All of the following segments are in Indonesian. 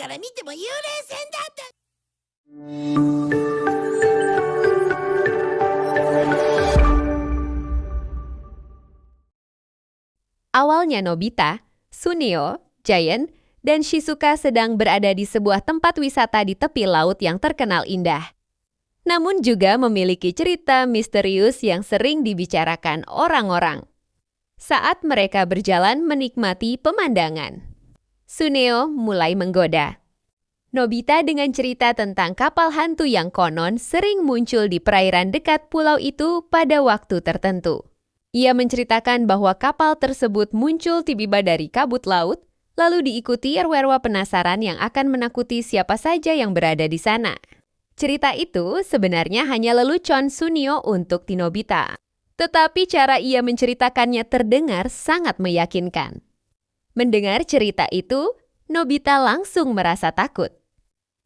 から見ても幽霊船だった。Awalnya Nobita, Suneo, Giant, dan Shizuka sedang berada di sebuah tempat wisata di tepi laut yang terkenal indah. Namun juga memiliki cerita misterius yang sering dibicarakan orang-orang. Saat mereka berjalan menikmati pemandangan, Suneo mulai menggoda Nobita dengan cerita tentang kapal hantu yang konon sering muncul di perairan dekat pulau itu pada waktu tertentu. Ia menceritakan bahwa kapal tersebut muncul tiba-tiba dari kabut laut, lalu diikuti erwa-erwa penasaran yang akan menakuti siapa saja yang berada di sana. Cerita itu sebenarnya hanya lelucon Suneo untuk Nobita. Tetapi cara ia menceritakannya terdengar sangat meyakinkan. Mendengar cerita itu, Nobita langsung merasa takut.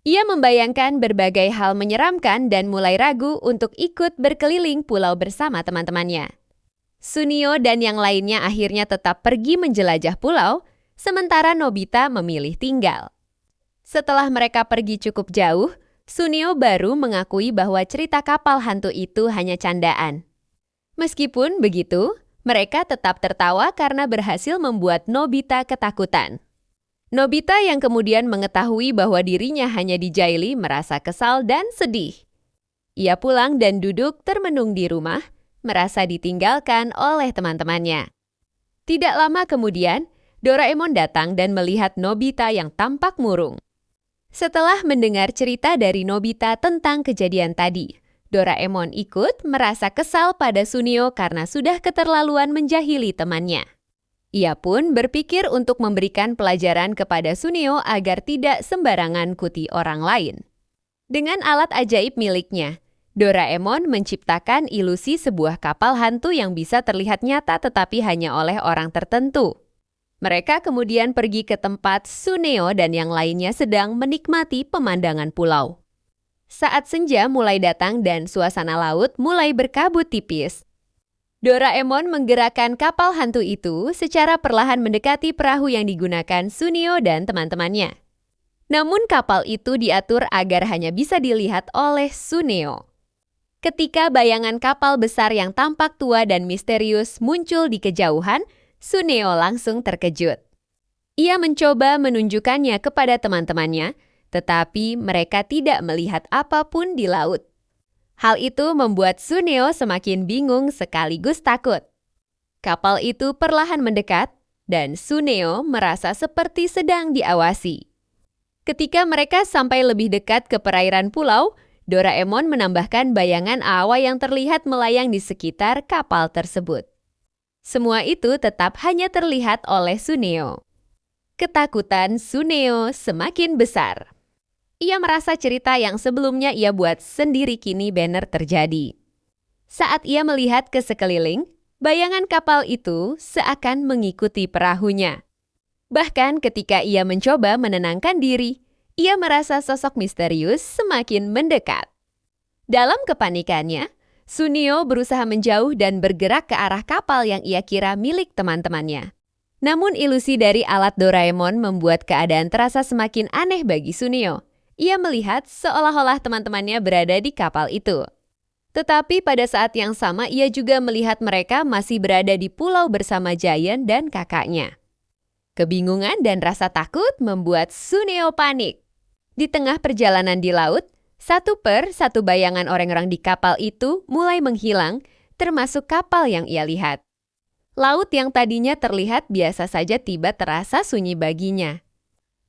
Ia membayangkan berbagai hal menyeramkan dan mulai ragu untuk ikut berkeliling pulau bersama teman-temannya. Suneo dan yang lainnya akhirnya tetap pergi menjelajah pulau, sementara Nobita memilih tinggal. Setelah mereka pergi cukup jauh, Suneo baru mengakui bahwa cerita kapal hantu itu hanya candaan. Meskipun begitu, mereka tetap tertawa karena berhasil membuat Nobita ketakutan. Nobita yang kemudian mengetahui bahwa dirinya hanya dijaili merasa kesal dan sedih. Ia pulang dan duduk termenung di rumah, merasa ditinggalkan oleh teman-temannya. Tidak lama kemudian, Doraemon datang dan melihat Nobita yang tampak murung. Setelah mendengar cerita dari Nobita tentang kejadian tadi, Doraemon ikut merasa kesal pada Suneo karena sudah keterlaluan menjahili temannya. Ia pun berpikir untuk memberikan pelajaran kepada Suneo agar tidak sembarangan kuti orang lain. Dengan alat ajaib miliknya, Doraemon menciptakan ilusi sebuah kapal hantu yang bisa terlihat nyata tetapi hanya oleh orang tertentu. Mereka kemudian pergi ke tempat Suneo dan yang lainnya sedang menikmati pemandangan pulau. Saat senja mulai datang dan suasana laut mulai berkabut tipis, Doraemon menggerakkan kapal hantu itu secara perlahan mendekati perahu yang digunakan Suneo dan teman-temannya. Namun kapal itu diatur agar hanya bisa dilihat oleh Suneo. Ketika bayangan kapal besar yang tampak tua dan misterius muncul di kejauhan, Suneo langsung terkejut. Ia mencoba menunjukkannya kepada teman-temannya, tetapi mereka tidak melihat apapun di laut. Hal itu membuat Suneo semakin bingung sekaligus takut. Kapal itu perlahan mendekat, dan Suneo merasa seperti sedang diawasi. Ketika mereka sampai lebih dekat ke perairan pulau, Doraemon menambahkan bayangan awa yang terlihat melayang di sekitar kapal tersebut. Semua itu tetap hanya terlihat oleh Suneo. Ketakutan Suneo semakin besar. Ia merasa cerita yang sebelumnya ia buat sendiri kini benar terjadi. Saat ia melihat ke sekeliling, bayangan kapal itu seakan mengikuti perahunya. Bahkan ketika ia mencoba menenangkan diri, ia merasa sosok misterius semakin mendekat. Dalam kepanikannya, Suneo berusaha menjauh dan bergerak ke arah kapal yang ia kira milik teman-temannya. Namun ilusi dari alat Doraemon membuat keadaan terasa semakin aneh bagi Suneo. Ia melihat seolah-olah teman-temannya berada di kapal itu. Tetapi pada saat yang sama ia juga melihat mereka masih berada di pulau bersama Giant dan kakaknya. Kebingungan dan rasa takut membuat Suneo panik. Di tengah perjalanan di laut, satu per satu bayangan orang-orang di kapal itu mulai menghilang, termasuk kapal yang ia lihat. Laut yang tadinya terlihat biasa saja tiba terasa sunyi baginya.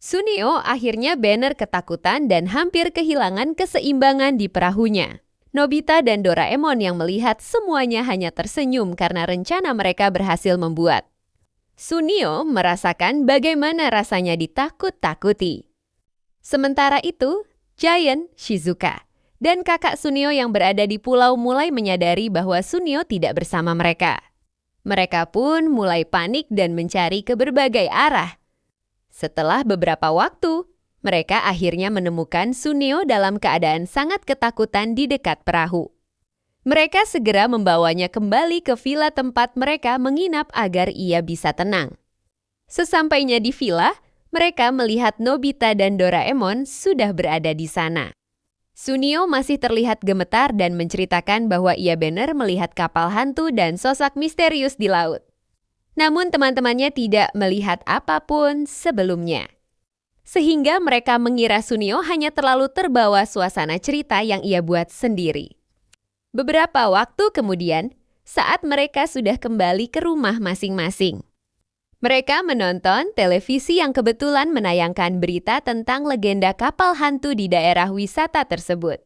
Suneo akhirnya benar ketakutan dan hampir kehilangan keseimbangan di perahunya. Nobita dan Doraemon yang melihat semuanya hanya tersenyum karena rencana mereka berhasil membuat. Suneo merasakan bagaimana rasanya ditakut-takuti. Sementara itu, Giant, Shizuka, dan kakak Suneo yang berada di pulau mulai menyadari bahwa Suneo tidak bersama mereka. Mereka pun mulai panik dan mencari ke berbagai arah. Setelah beberapa waktu, mereka akhirnya menemukan Suneo dalam keadaan sangat ketakutan di dekat perahu. Mereka segera membawanya kembali ke villa tempat mereka menginap agar ia bisa tenang. Sesampainya di villa, Mereka melihat Nobita dan Doraemon sudah berada di sana. Sunio masih terlihat gemetar dan menceritakan bahwa ia benar melihat kapal hantu dan sosok misterius di laut. Namun teman-temannya tidak melihat apapun sebelumnya. Sehingga mereka mengira Sunio hanya terlalu terbawa suasana cerita yang ia buat sendiri. Beberapa waktu kemudian, saat mereka sudah kembali ke rumah masing-masing, mereka menonton televisi yang kebetulan menayangkan berita tentang legenda kapal hantu di daerah wisata tersebut.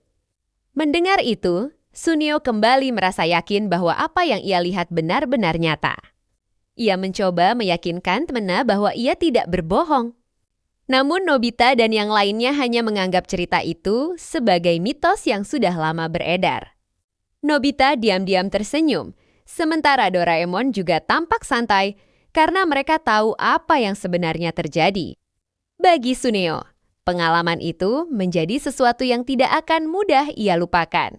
Mendengar itu, Sunio kembali merasa yakin bahwa apa yang ia lihat benar-benar nyata. Ia mencoba meyakinkan temannya bahwa ia tidak berbohong. Namun Nobita dan yang lainnya hanya menganggap cerita itu sebagai mitos yang sudah lama beredar. Nobita diam-diam tersenyum, sementara Doraemon juga tampak santai karena mereka tahu apa yang sebenarnya terjadi. Bagi Suneo, pengalaman itu menjadi sesuatu yang tidak akan mudah ia lupakan.